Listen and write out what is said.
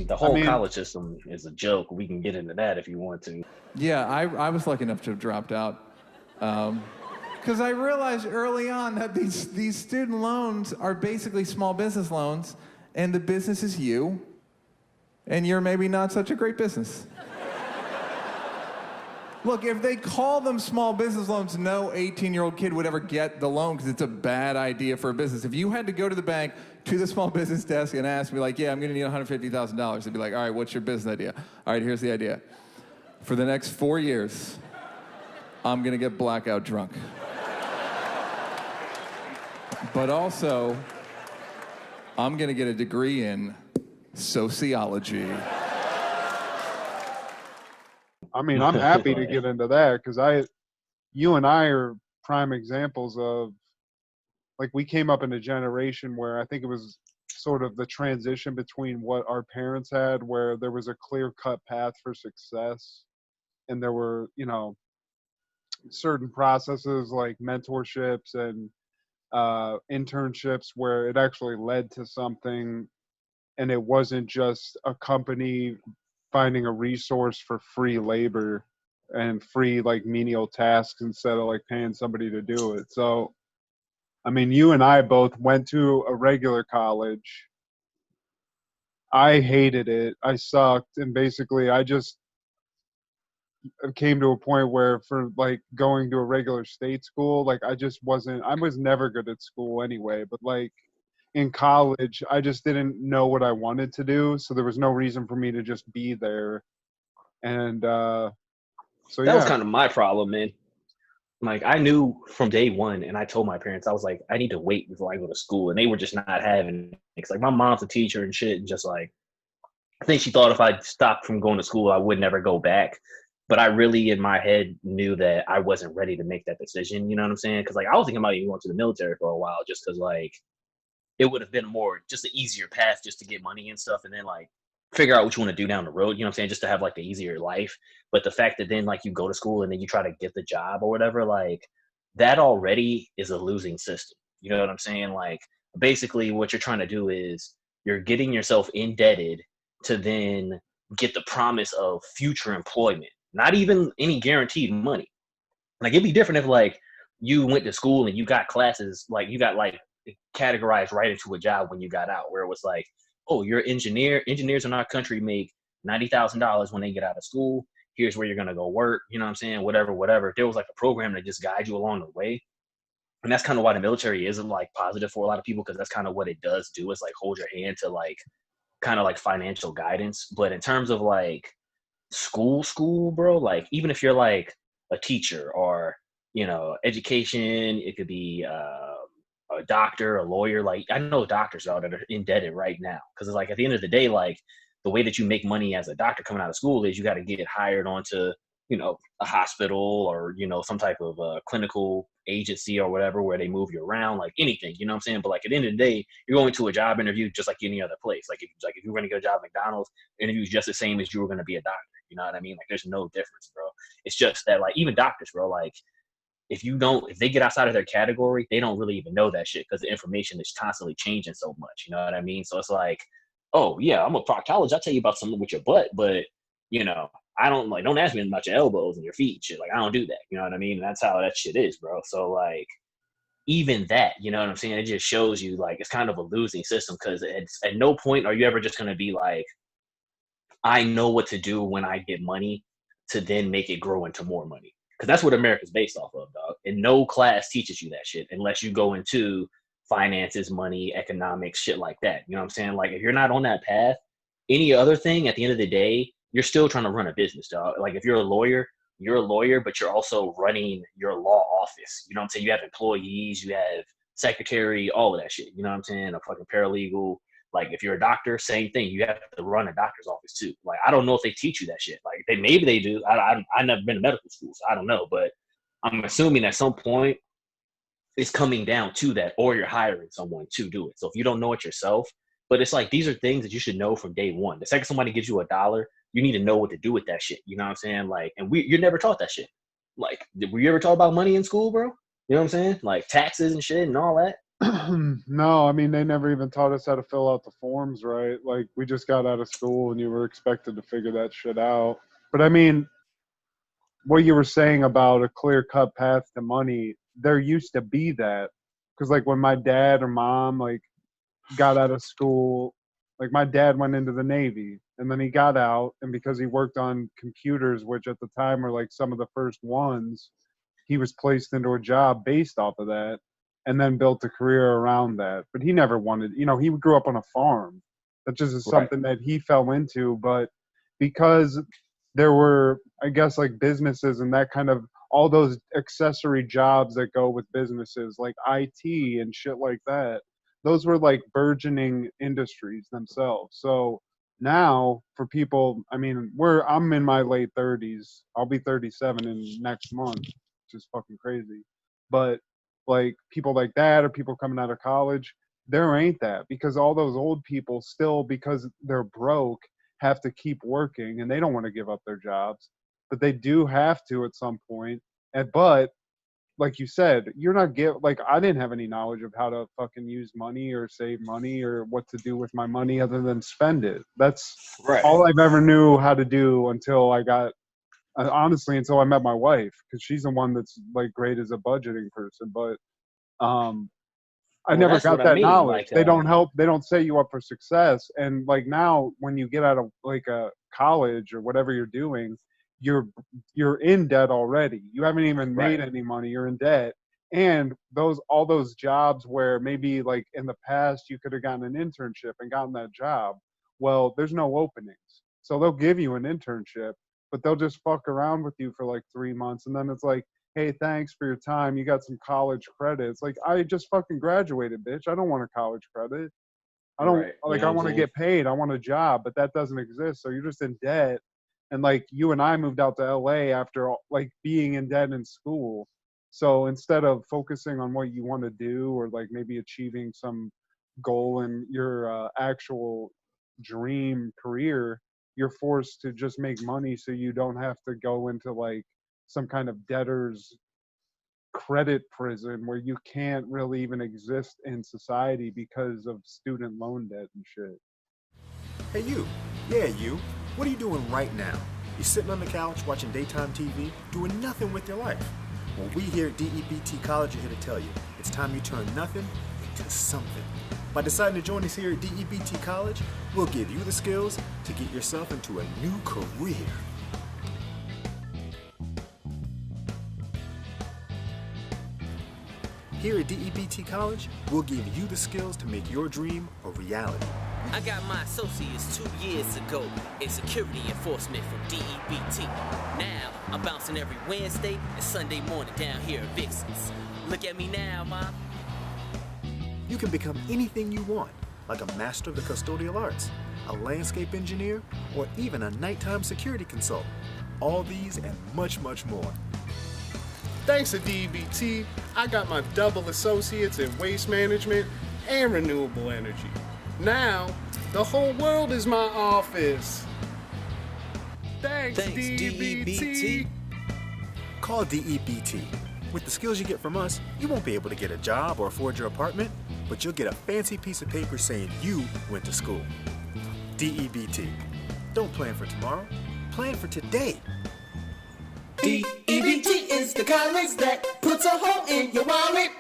The I whole mean, college system is a joke. We can get into that if you want to. Yeah, I was lucky enough to have dropped out. Because I realized early on that these student loans are basically small business loans, and the business is you, and you're maybe not such a great business. Look, if they call them small business loans, no 18-year-old kid would ever get the loan because it's a bad idea for a business. If you had to go to the bank, to the small business desk and ask me, like, yeah, I'm going to need $150,000, they'd be like, all right, what's your business idea? All right, here's the idea. For the next 4 years, I'm going to get blackout drunk. But also, I'm going to get a degree in sociology. I mean, I'm happy to get into that because you and I are prime examples of, like, we came up in a generation where I think it was sort of the transition between what our parents had, where there was a clear-cut path for success, and there were, certain processes like mentorships and internships where it actually led to something, and it wasn't just a company finding a resource for free labor and free like menial tasks instead of like paying somebody to do it. So, I mean, you and I both went to a regular college. I hated it. I sucked. And basically, I just came to a point where for like going to a regular state school, like I was never good at school anyway, but like in college, I just didn't know what I wanted to do. So there was no reason for me to just be there. And so, That was yeah. kind of my problem, man. Like I knew from day one, and I told my parents, I was like, I need to wait before I go to school, and they were just not having it. It's like my mom's a teacher and shit, and just like I think she thought if I stopped from going to school, I would never go back. But I really, in my head, knew that I wasn't ready to make that decision. You know what I'm saying? Because like I was thinking about even going to the military for a while, just because like it would have been more just an easier path just to get money and stuff, and then like figure out what you want to do down the road. You know what I'm saying? Just to have like the easier life. But the fact that then like you go to school and then you try to get the job or whatever, like that already is a losing system. You know what I'm saying? Like basically what you're trying to do is you're getting yourself indebted to then get the promise of future employment, not even any guaranteed money. Like it'd be different if like you went to school and you got classes, like you got like categorized right into a job when you got out, where it was like, oh, you're an engineer. Engineers in our country make $90,000 when they get out of school. Here's where you're gonna go work. You know what I'm saying? Whatever, whatever. If there was like a program that just guide you along the way, and that's kind of why the military isn't like positive for a lot of people, because that's kind of what it does do. Is like hold your hand to like kind of like financial guidance. But in terms of like school, bro, like even if you're like a teacher or education, it could be a doctor, a lawyer. Like I know doctors out that are indebted right now because it's like at the end of the day, like the way that you make money as a doctor coming out of school is you got to get hired onto a hospital or some type of clinical agency or whatever where they move you around, like anything, you know what I'm saying? But like at the end of the day, you're going to a job interview just like any other place. Like if you're going to get a job at McDonald's, interview is just the same as you were going to be a doctor. You know what I mean? Like there's no difference, bro. It's just that like even doctors, bro, like if they get outside of their category, they don't really even know that shit because the information is constantly changing so much. You know what I mean? So it's like, oh yeah, I'm a proctologist. I'll tell you about something with your butt, but I don't ask me about your elbows and your feet and shit. Like I don't do that. You know what I mean? And that's how that shit is, bro. So like even that, you know what I'm saying? It just shows you like it's kind of a losing system because at no point are you ever just gonna be like, I know what to do when I get money to then make it grow into more money. Because that's what America's based off of, dog. And no class teaches you that shit unless you go into finances, money, economics, shit like that. You know what I'm saying? Like if you're not on that path, any other thing at the end of the day, you're still trying to run a business, dog. Like if you're a lawyer, but you're also running your law office. You know what I'm saying? You have employees, you have secretary, all of that shit. You know what I'm saying? A fucking paralegal. Like if you're a doctor, same thing. You have to run a doctor's office too. Like I don't know if they teach you that shit. Like maybe they do. I've never been to medical school, so I don't know. But I'm assuming at some point it's coming down to that, or you're hiring someone to do it. So if you don't know it yourself, but it's like these are things that you should know from day one. The second somebody gives you $1, you need to know what to do with that shit. You know what I'm saying? Like, and you're never taught that shit. Like, were you ever taught about money in school, bro? You know what I'm saying? Like taxes and shit and all that. No, I mean they never even taught us how to fill out the forms right. Like we just got out of school and you were expected to figure that shit out. But I mean, what you were saying about a clear cut path to money, there used to be that. Because like when my dad or mom like got out of school, like my dad went into the Navy and then he got out, and because he worked on computers, which at the time were like some of the first ones, he was placed into a job based off of that and then built a career around that. But he never wanted, he grew up on a farm. That just is Right. something that he fell into. But because there were, I guess, like businesses and that kind of all those accessory jobs that go with businesses like IT and shit like that, those were like burgeoning industries themselves. So now for people, I mean, I'm in my late 30s. I'll be 37 in next month, which is fucking crazy. But like people like that or people coming out of college, there ain't that, because all those old people still, because they're broke, have to keep working and they don't want to give up their jobs, but they do have to at some point. But like you said, you're not like I didn't have any knowledge of how to fucking use money or save money or what to do with my money other than spend it. That's Right. all I've ever knew how to do until I got honestly until I met my wife, because she's the one that's like great as a budgeting person. But I Well, never that's what got I that mean. knowledge. They don't help. They don't set you up for success. And like now, when you get out of like a college or whatever you're doing, you're in debt already. You haven't even made Right. any money. You're in debt. And all those jobs where maybe like in the past you could have gotten an internship and gotten that job. Well, there's no openings, so they'll give you an internship, but they'll just fuck around with you for like 3 months, and then it's like, hey, thanks for your time. You got some college credits. Like, I just fucking graduated, bitch. I don't want a college credit. I don't Right. You like, know I what I'm want to saying? get paid. I want a job, but that doesn't exist. So you're just in debt. And like, you and I moved out to LA after like being in debt in school. So instead of focusing on what you want to do or like maybe achieving some goal in your actual dream career, you're forced to just make money so you don't have to go into like some kind of debtor's credit prison where you can't really even exist in society because of student loan debt and shit. Hey, you. Yeah, you. What are you doing right now? You sitting on the couch watching daytime TV, doing nothing with your life. Well, we here at DEBT College are here to tell you it's time you turn nothing into something. By deciding to join us here at DEBT College, we'll give you the skills to get yourself into a new career. Here at DEBT College, we'll give you the skills to make your dream a reality. I got my associates 2 years ago in security enforcement from DEBT. Now, I'm bouncing every Wednesday and Sunday morning down here at Vixen's. Look at me now, Ma. You can become anything you want, like a master of the custodial arts, a landscape engineer, or even a nighttime security consultant. All these and much, much more. Thanks to DEBT, I got my double associates in waste management and renewable energy. Now, the whole world is my office. Thanks DEBT. Call DEBT. With the skills you get from us, you won't be able to get a job or afford your apartment, but you'll get a fancy piece of paper saying you went to school. DEBT. Don't plan for tomorrow, plan for today. DEBT is the college that puts a hole in your wallet.